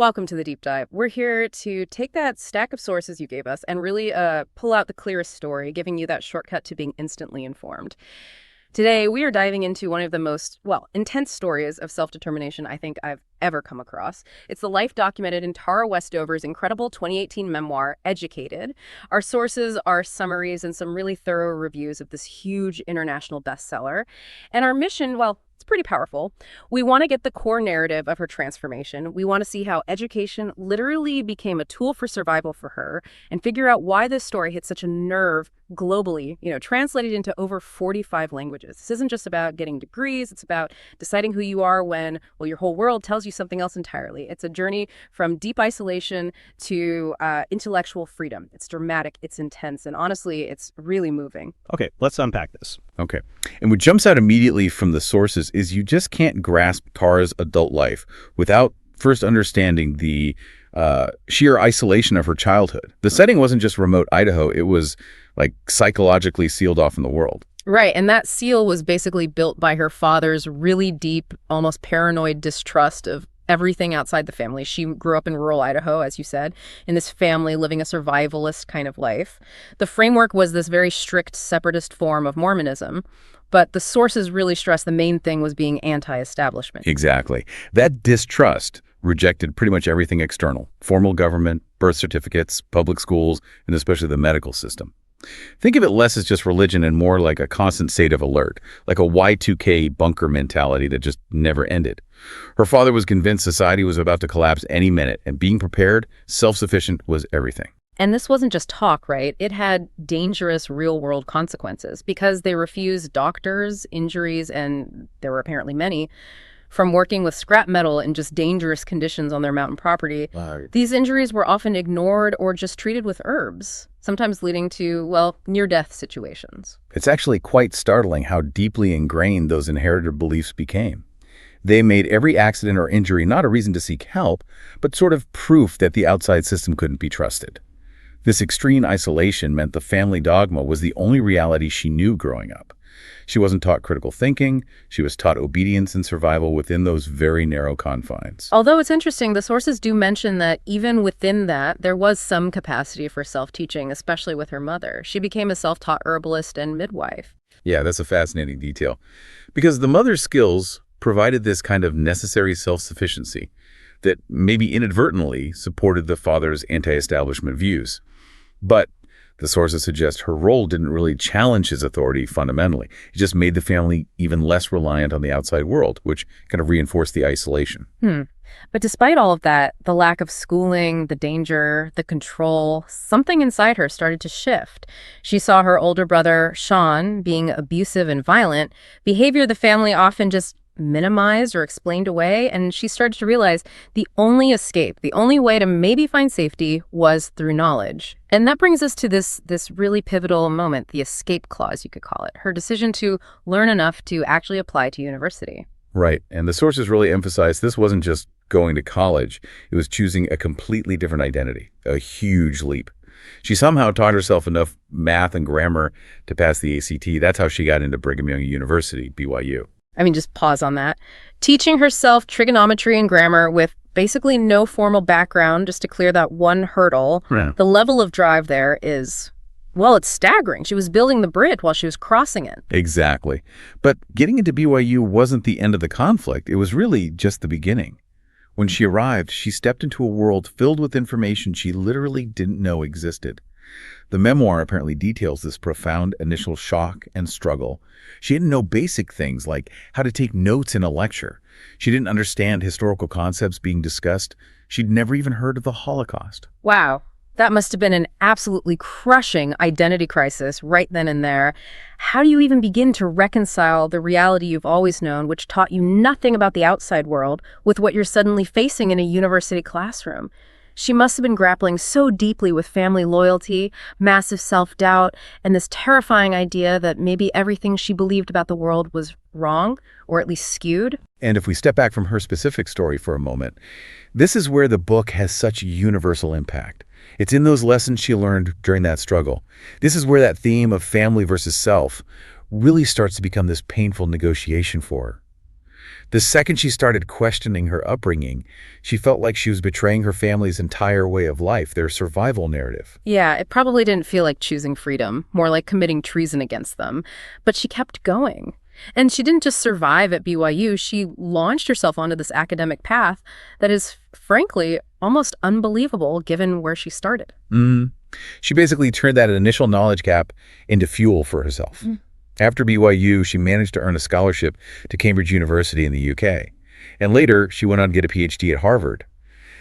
Welcome to the deep dive. We're here to take that stack of sources you gave us and really pull out the clearest story, giving you that shortcut to being instantly informed. Today, we are diving into one of the most, intense stories of self-determination I think I've ever come across. It's the life documented in Tara Westover's incredible 2018 memoir, Educated. Our sources are summaries and some really thorough reviews of this huge international bestseller. And our mission, it's pretty powerful. We want to get the core narrative of her transformation. We want to see how education literally became a tool for survival for her and figure out why this story hit such a nerve globally, translated into over 45 languages. This isn't just about getting degrees. It's about deciding who you are when, your whole world tells you something else entirely. It's a journey from deep isolation to intellectual freedom. It's dramatic, it's intense, and honestly, it's really moving. Okay, let's unpack this. Okay. And what jumps out immediately from the sources is you just can't grasp Tara's adult life without first understanding the sheer isolation of her childhood. The setting wasn't just remote Idaho. It was like psychologically sealed off in the world. Right, and that seal was basically built by her father's really deep, almost paranoid distrust of everything outside the family. She grew up in rural Idaho, as you said, in this family living a survivalist kind of life. The framework was this very strict separatist form of Mormonism, but the sources really stressed the main thing was being anti-establishment. Exactly. That distrust rejected pretty much everything external: formal government, birth certificates, public schools, and especially the medical system. Think of it less as just religion and more like a constant state of alert, like a Y2K bunker mentality that just never ended. Her father was convinced society was about to collapse any minute, and being prepared, self-sufficient, was everything. And this wasn't just talk, right? It had dangerous real-world consequences because they refused doctors, injuries, and there were apparently many, from working with scrap metal in just dangerous conditions on their mountain property. Wow. These injuries were often ignored or just treated with herbs, sometimes leading to, near-death situations. It's actually quite startling how deeply ingrained those inherited beliefs became. They made every accident or injury not a reason to seek help, but sort of proof that the outside system couldn't be trusted. This extreme isolation meant the family dogma was the only reality she knew growing up. She wasn't taught critical thinking. She was taught obedience and survival within those very narrow confines. Although it's interesting, the sources do mention that even within that, there was some capacity for self-teaching, especially with her mother. She became a self-taught herbalist and midwife. Yeah, that's a fascinating detail. Because the mother's skills provided this kind of necessary self-sufficiency that maybe inadvertently supported the father's anti-establishment views. But the sources suggest her role didn't really challenge his authority fundamentally. It just made the family even less reliant on the outside world, which kind of reinforced the isolation. But despite all of that, the lack of schooling, the danger, the control, something inside her started to shift. She saw her older brother, Sean, being abusive and violent, behavior the family often just minimized or explained away, and she started to realize the only escape, the only way to maybe find safety was through knowledge. And that brings us to this really pivotal moment, the escape clause, you could call it, her decision to learn enough to actually apply to university. Right, and the sources really emphasize this wasn't just going to college, it was choosing a completely different identity, a huge leap. She somehow taught herself enough math and grammar to pass the ACT. That's how she got into Brigham Young University, BYU. Just pause on that. Teaching herself trigonometry and grammar with basically no formal background just to clear that one hurdle. Yeah. The level of drive there is, it's staggering. She was building the bridge while she was crossing it. Exactly. But getting into BYU wasn't the end of the conflict. It was really just the beginning. When she arrived, she stepped into a world filled with information she literally didn't know existed. The memoir apparently details this profound initial shock and struggle. She didn't know basic things like how to take notes in a lecture. She didn't understand historical concepts being discussed. She'd never even heard of the Holocaust. Wow. That must have been an absolutely crushing identity crisis right then and there. How do you even begin to reconcile the reality you've always known, which taught you nothing about the outside world, with what you're suddenly facing in a university classroom? She must have been grappling so deeply with family loyalty, massive self-doubt, and this terrifying idea that maybe everything she believed about the world was wrong, or at least skewed. And if we step back from her specific story for a moment, this is where the book has such universal impact. It's in those lessons she learned during that struggle. This is where that theme of family versus self really starts to become this painful negotiation for her. The second she started questioning her upbringing, she felt like she was betraying her family's entire way of life, their survival narrative. Yeah, it probably didn't feel like choosing freedom, more like committing treason against them. But she kept going. And she didn't just survive at BYU, she launched herself onto this academic path that is, frankly, almost unbelievable given where she started. She basically turned that initial knowledge gap into fuel for herself. After BYU, she managed to earn a scholarship to Cambridge University in the UK. And later, she went on to get a PhD at Harvard.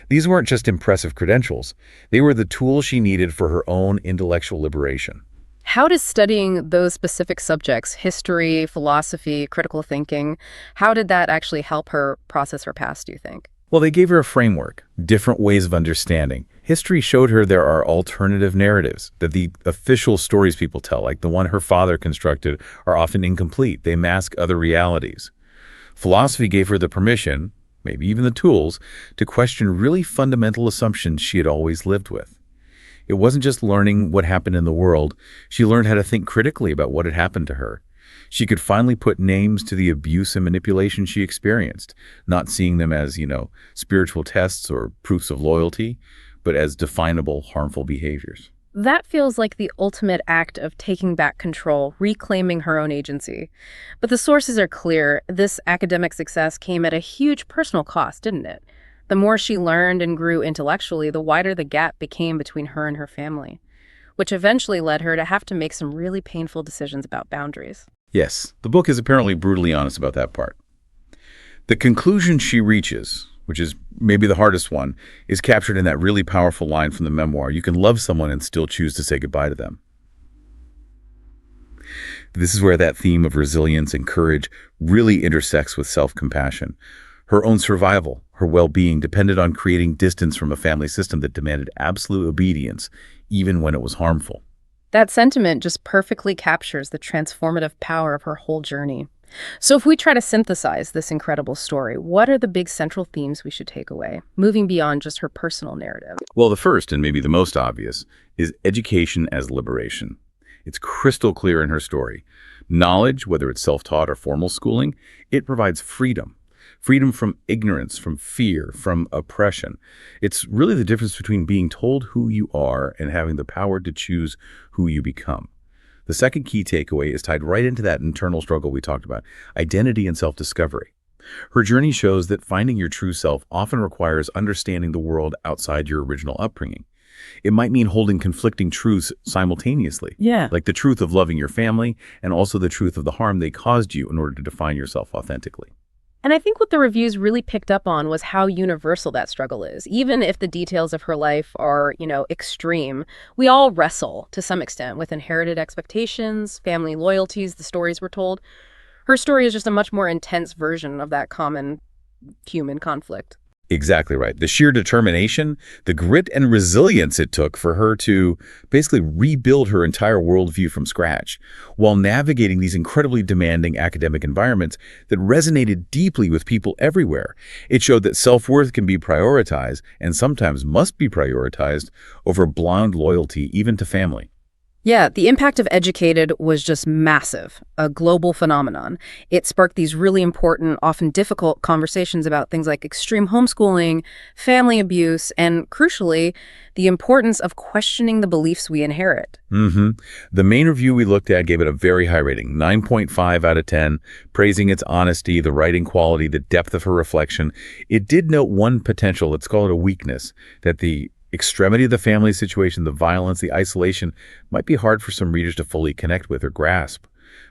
These weren't just impressive credentials. They were the tools she needed for her own intellectual liberation. How does studying those specific subjects, history, philosophy, critical thinking, how did that actually help her process her past, do you think? Well, they gave her a framework, different ways of understanding. History showed her there are alternative narratives, that the official stories people tell, like the one her father constructed, are often incomplete. They mask other realities. Philosophy gave her the permission, maybe even the tools, to question really fundamental assumptions she had always lived with. It wasn't just learning what happened in the world. She learned how to think critically about what had happened to her. She could finally put names to the abuse and manipulation she experienced, not seeing them as, spiritual tests or proofs of loyalty, but as definable harmful behaviors. That feels like the ultimate act of taking back control, reclaiming her own agency. But the sources are clear. This academic success came at a huge personal cost, didn't it? The more she learned and grew intellectually, the wider the gap became between her and her family, which eventually led her to have to make some really painful decisions about boundaries. Yes, the book is apparently brutally honest about that part. The conclusion she reaches, which is maybe the hardest one, is captured in that really powerful line from the memoir: you can love someone and still choose to say goodbye to them. This is where that theme of resilience and courage really intersects with self-compassion. Her own survival, her well-being depended on creating distance from a family system that demanded absolute obedience, even when it was harmful. That sentiment just perfectly captures the transformative power of her whole journey. So if we try to synthesize this incredible story, what are the big central themes we should take away, moving beyond just her personal narrative? Well, the first, and maybe the most obvious, is education as liberation. It's crystal clear in her story. Knowledge, whether it's self-taught or formal schooling, it provides freedom. Freedom from ignorance, from fear, from oppression. It's really the difference between being told who you are and having the power to choose who you become. The second key takeaway is tied right into that internal struggle we talked about, identity and self-discovery. Her journey shows that finding your true self often requires understanding the world outside your original upbringing. It might mean holding conflicting truths simultaneously, like the truth of loving your family and also the truth of the harm they caused you in order to define yourself authentically. And I think what the reviews really picked up on was how universal that struggle is. Even if the details of her life are, extreme, we all wrestle to some extent with inherited expectations, family loyalties, the stories we're told. Her story is just a much more intense version of that common human conflict. Exactly right. The sheer determination, the grit and resilience it took for her to basically rebuild her entire worldview from scratch while navigating these incredibly demanding academic environments that resonated deeply with people everywhere. It showed that self-worth can be prioritized and sometimes must be prioritized over blind loyalty, even to family. Yeah, the impact of Educated was just massive, a global phenomenon. It sparked these really important, often difficult conversations about things like extreme homeschooling, family abuse, and crucially, the importance of questioning the beliefs we inherit. The main review we looked at gave it a very high rating, 9.5 out of 10, praising its honesty, the writing quality, the depth of her reflection. It did note one potential, let's call it a weakness, that the extremity of the family situation, the violence, the isolation, might be hard for some readers to fully connect with or grasp.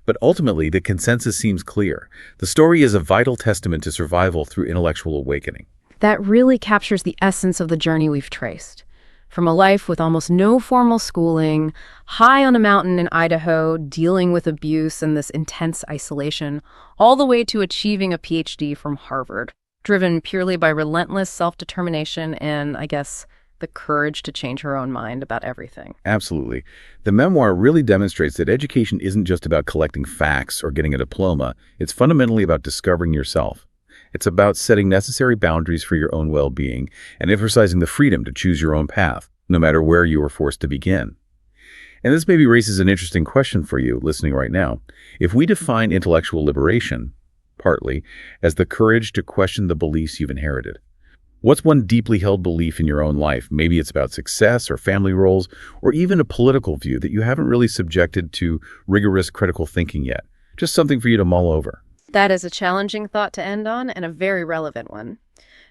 But ultimately, the consensus seems clear. The story is a vital testament to survival through intellectual awakening. That really captures the essence of the journey we've traced. From a life with almost no formal schooling, high on a mountain in Idaho, dealing with abuse and this intense isolation, all the way to achieving a PhD from Harvard, driven purely by relentless self-determination and, I guess, the courage to change her own mind about everything. Absolutely. The memoir really demonstrates that education isn't just about collecting facts or getting a diploma. It's fundamentally about discovering yourself. It's about setting necessary boundaries for your own well-being and emphasizing the freedom to choose your own path, no matter where you were forced to begin. And this maybe raises an interesting question for you listening right now. If we define intellectual liberation, partly, as the courage to question the beliefs you've inherited. What's one deeply held belief in your own life? Maybe it's about success or family roles, or even a political view that you haven't really subjected to rigorous critical thinking yet. Just something for you to mull over. That is a challenging thought to end on and a very relevant one.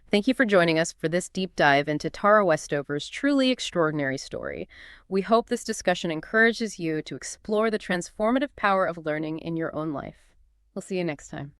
Thank you for joining us for this deep dive into Tara Westover's truly extraordinary story. We hope this discussion encourages you to explore the transformative power of learning in your own life. We'll see you next time.